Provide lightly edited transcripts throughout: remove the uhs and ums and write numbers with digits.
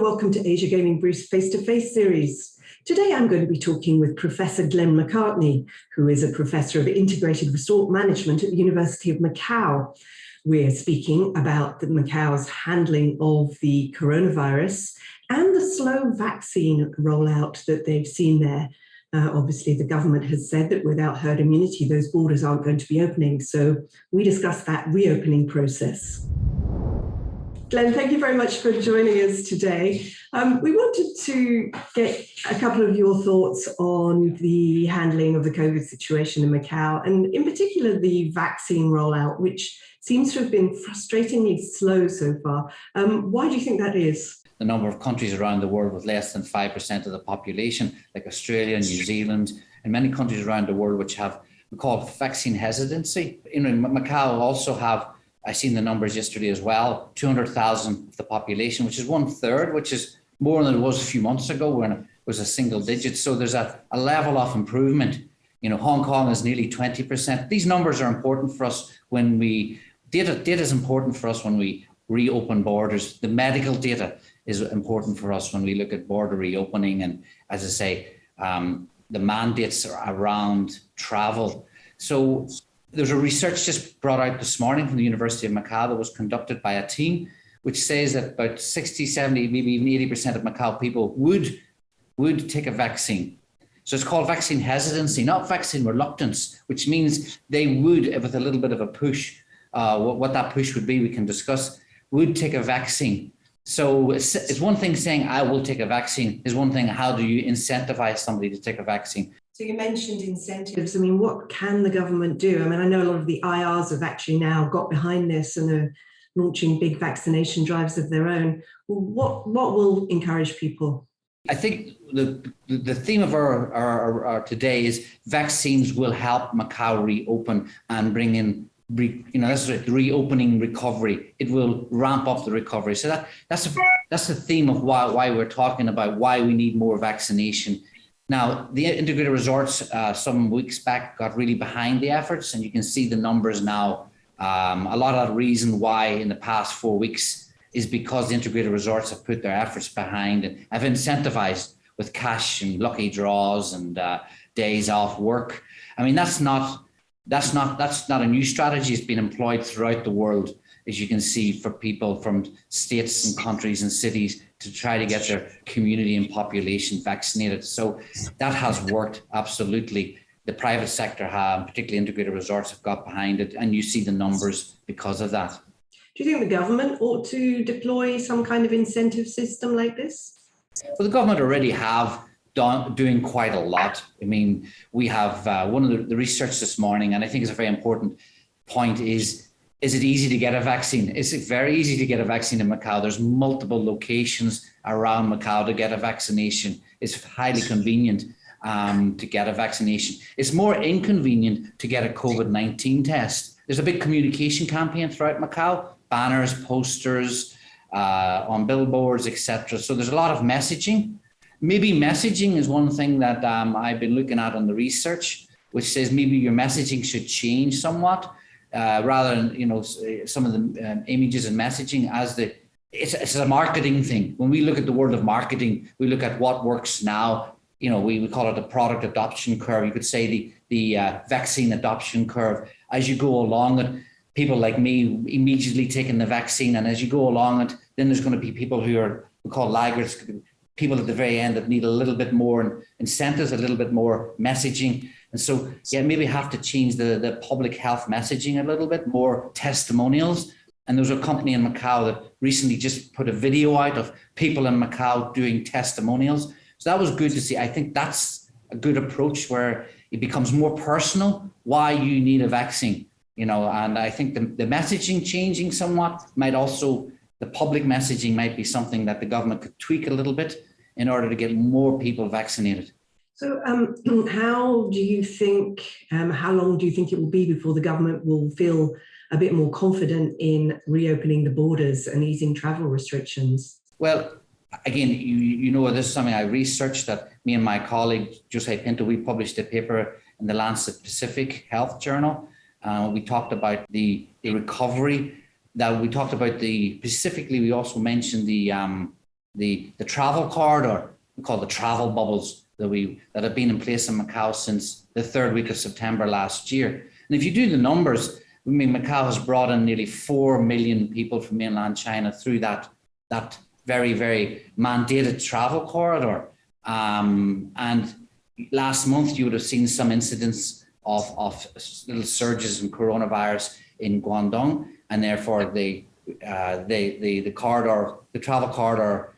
welcome to Asia Gaming Brief's Face-to-Face series. Today I'm going to be talking with Professor Glenn McCartney, who is a Professor of Integrated Resort Management at the University of Macau. We're speaking about Macau's handling of the coronavirus and the slow vaccine rollout that they've seen there. Obviously, the government has said that without herd immunity, those borders aren't going to be opening. So we discussed that reopening process. Glenn, thank you very much for joining us today. We wanted to get a couple of your thoughts on the handling of the COVID situation in Macau, and in particular the vaccine rollout, which seems to have been frustratingly slow so far. Why do you think that is? The number of countries around the world with less than 5% of the population, like Australia, New Zealand, and many countries around the world which have, we call it vaccine hesitancy. Macau also have, I seen the numbers yesterday as well, 200,000 of the population, which is 1/3, which is more than it was a few months ago when it was a single digit. So there's a level of improvement. Hong Kong is nearly 20%. These numbers are important for us when data is important for us when we reopen borders. The medical data is important for us when we look at border reopening. And as I say, the mandates around travel. So there's a research just brought out this morning from the University of Macau that was conducted by a team, which says that about 60, 70, maybe even 80% of Macau people would take a vaccine. So it's called vaccine hesitancy, not vaccine reluctance, which means they would, with a little bit of a push, what that push would be, we can discuss, would take a vaccine. So it's one thing saying, I will take a vaccine, is one thing. How do you incentivize somebody to take a vaccine? So you mentioned incentives. I mean, what can the government do? I mean, I know a lot of the IRs have actually now got behind this and are launching big vaccination drives of their own. What will encourage people? I think the theme of our today is vaccines will help Macau reopen and bring in, that's the reopening recovery. It will ramp up the recovery. So that's the theme of why we're talking about why we need more vaccination. Now, the integrated resorts some weeks back got really behind the efforts, and you can see the numbers now. A lot of the reason why in the past 4 weeks is because the integrated resorts have put their efforts behind and have incentivized with cash and lucky draws and days off work. I mean, that's not a new strategy. It's been employed throughout the world, as you can see, for people from states and countries and cities to try to get their community and population vaccinated. So that has worked, absolutely. The private sector have, particularly integrated resorts, have got behind it, and you see the numbers because of that. Do you think the government ought to deploy some kind of incentive system like this? Well, the government already have doing quite a lot. I mean, we have one of the research this morning, and I think it's a very important point, is it easy to get a vaccine? It's very easy to get a vaccine in Macau. There's multiple locations around Macau to get a vaccination. It's highly convenient to get a vaccination. It's more inconvenient to get a COVID-19 test. There's a big communication campaign throughout Macau, banners, posters, on billboards, etc. So there's a lot of messaging. Maybe messaging is one thing that I've been looking at on the research, which says maybe your messaging should change somewhat. Rather than some of the images and messaging it's a marketing thing. When we look at the world of marketing, we look at what works now. We call it the product adoption curve. You could say the vaccine adoption curve. As you go along it, people like me immediately taking the vaccine, and as you go along it, then there's going to be people we call laggards, people at the very end that need a little bit more incentives, a little bit more messaging. And so, maybe have to change the public health messaging a little bit, more testimonials. And there was a company in Macau that recently just put a video out of people in Macau doing testimonials. So that was good to see. I think that's a good approach where it becomes more personal, why you need a vaccine, and I think the messaging changing somewhat the public messaging might be something that the government could tweak a little bit in order to get more people vaccinated. So how long do you think it will be before the government will feel a bit more confident in reopening the borders and easing travel restrictions? Well, again, this is something I researched, that me and my colleague, Jose Pinto, we published a paper in the Lancet Pacific Health Journal. We talked about the recovery, that we talked about specifically, we also mentioned the the travel corridor, we call the travel bubbles that have been in place in Macau since the third week of September last year. And if you do the numbers, I mean, Macau has brought in nearly 4 million people from mainland China through that very, very mandated travel corridor. And last month, you would have seen some incidents of little surges in coronavirus in Guangdong, and therefore the travel corridor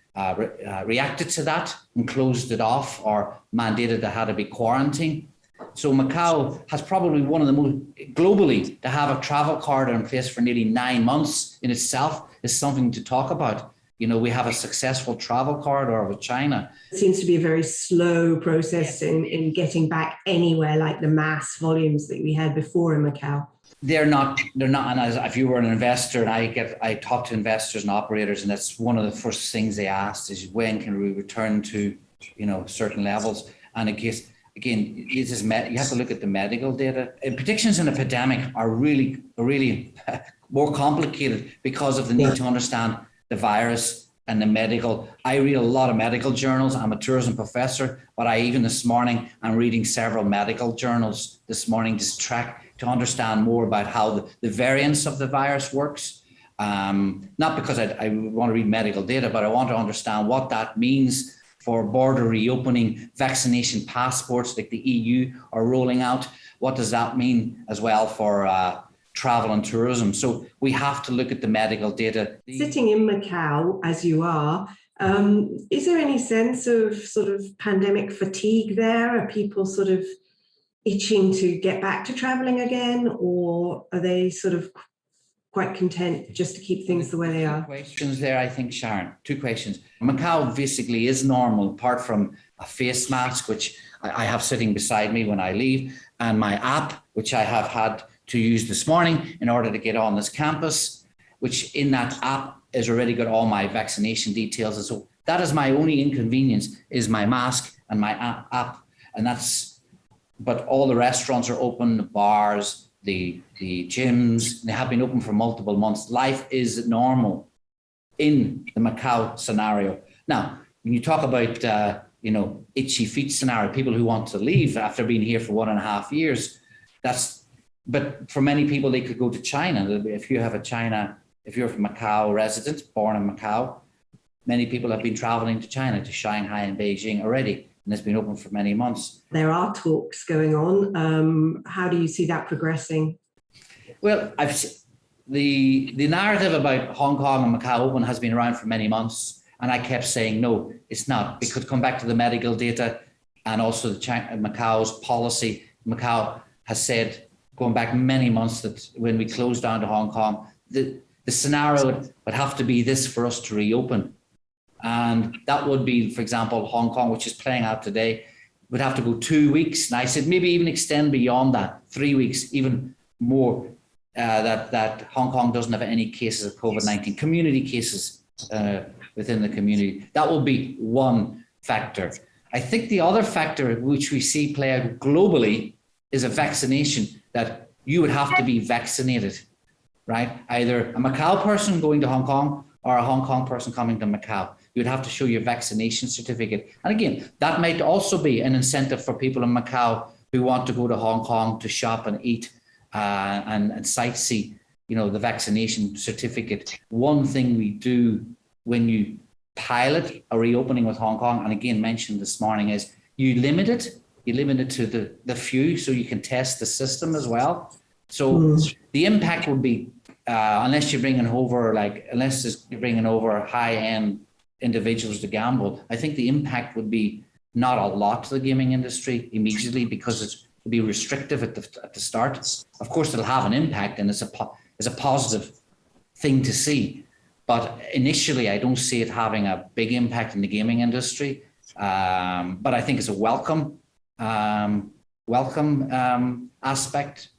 reacted to that and closed it off or mandated it had to be quarantined. So Macau has probably one of the most, globally, to have a travel corridor in place for nearly 9 months in itself is something to talk about. You know, we have a successful travel corridor with China. It seems to be a very slow process in getting back anywhere like the mass volumes that we had before in Macau. They're not, and as if you were an investor, and I talk to investors and operators, and that's one of the first things they asked is when can we return to, you know, certain levels. And in case, again, you have to look at the medical data. And predictions in a pandemic are really more complicated because of the need to understand the virus and the medical. I read a lot of medical journals. I'm a tourism professor, but even this morning, I'm reading several medical journals this morning to understand more about how the variants of the virus works. Not because I want to read medical data, but I want to understand what that means for border reopening, vaccination passports like the EU are rolling out. What does that mean as well for travel and tourism? So we have to look at the medical data. Sitting in Macau, as you are, is there any sense of sort of pandemic fatigue there? Are people sort of itching to get back to traveling again, or are they sort of quite content just to keep things the way they are? Two questions there, I think, Sharon. Two questions. Macau basically is normal, apart from a face mask, which I have sitting beside me when I leave, and my app, which I have had to use this morning in order to get on this campus, which in that app has already got all my vaccination details. And so that is my only inconvenience, is my mask and my app. And but all the restaurants are open, the bars, the gyms, they have been open for multiple months. Life is normal in the Macau scenario. Now, when you talk about, itchy feet scenario, people who want to leave after being here for 1.5 years, but for many people, they could go to China. If you're a Macau resident, born in Macau, many people have been traveling to China, to Shanghai and Beijing already, and it's been open for many months. There are talks going on. How do you see that progressing? Well, the narrative about Hong Kong and Macau open has been around for many months, and I kept saying, no, it's not. We could come back to the medical data and also Macau's policy. Macau has said, going back many months, that when we close down to Hong Kong, the scenario would have to be this for us to reopen. And that would be, for example, Hong Kong, which is playing out today, would have to go 2 weeks. And I said, maybe even extend beyond that, 3 weeks, even more, that Hong Kong doesn't have any cases of COVID-19, community cases within the community. That will be one factor. I think the other factor which we see play out globally is a vaccination, that you would have to be vaccinated, right? Either a Macau person going to Hong Kong or a Hong Kong person coming to Macau. You would have to show your vaccination certificate. And again, that might also be an incentive for people in Macau who want to go to Hong Kong to shop and eat and sightsee, the vaccination certificate. One thing we do when you pilot a reopening with Hong Kong, and again mentioned this morning, is you limit it to the few so you can test the system as well. So the impact would be, unless you're bringing over high-end individuals to gamble, I think the impact would be not a lot to the gaming industry immediately, because it would be restrictive at the start. Of course, it'll have an impact, and it's a positive thing to see. But initially, I don't see it having a big impact in the gaming industry. But I think it's a welcome aspect,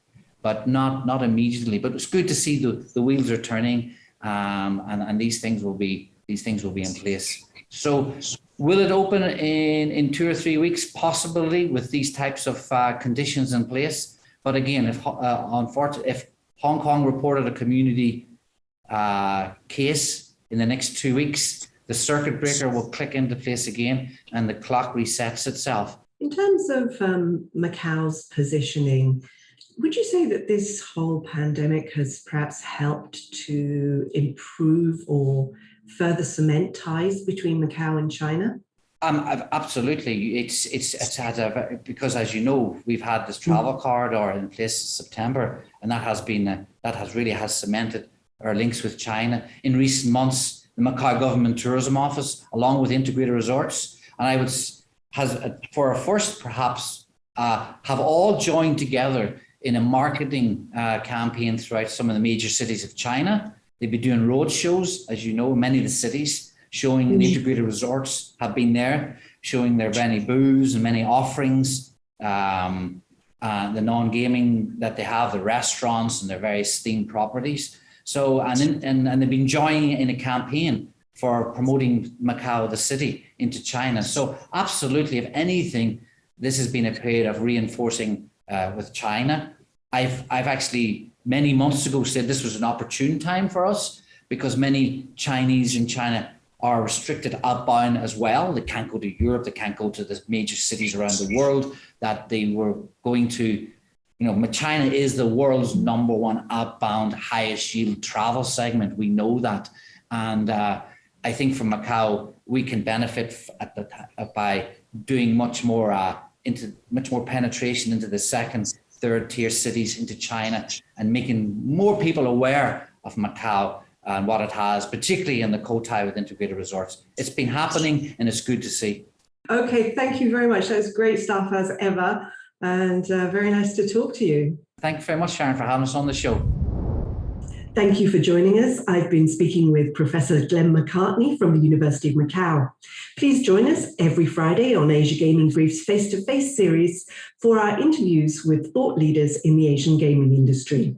but not immediately. But it's good to see the wheels are turning, and these things will be in place. So will it open in 2 or 3 weeks? Possibly, with these types of conditions in place. But again, if Hong Kong reported a community case in the next 2 weeks, the circuit breaker will click into place again and the clock resets itself. In terms of Macau's positioning, would you say that this whole pandemic has perhaps helped to improve or further cement ties between Macau and China? Absolutely. It's had because, as you know, we've had this travel corridor in place in September, and that has really cemented our links with China. In recent months, the Macau Government Tourism Office, along with Integrated Resorts, and I would for a first perhaps have all joined together in a marketing campaign throughout some of the major cities of China. They've been doing road shows, as you know, in many of the cities, showing the Integrated Resorts have been there, showing their many booths and many offerings, the non-gaming that they have, the restaurants and their various themed properties. So, and they've been joining in a campaign for promoting Macau, the city, into China. So absolutely, if anything, this has been a period of reinforcing with China. I've actually many months ago said this was an opportune time for us because many Chinese in China are restricted outbound as well. They can't go to Europe, they can't go to the major cities around the world that they were going to. You know, China is the world's #1 outbound highest yield travel segment. We know that. And I think for Macau, we can benefit by doing much more penetration into the second, third tier cities into China and making more people aware of Macau and what it has, particularly in the Cotai with Integrated Resorts. It's been happening and it's good to see. Okay, thank you very much. That was great stuff as ever, and very nice to talk to you. Thank you very much, Sharon, for having us on the show. Thank you for joining us. I've been speaking with Professor Glenn McCartney from the University of Macau. Please join us every Friday on Asia Gaming Brief's face-to-face series for our interviews with thought leaders in the Asian gaming industry.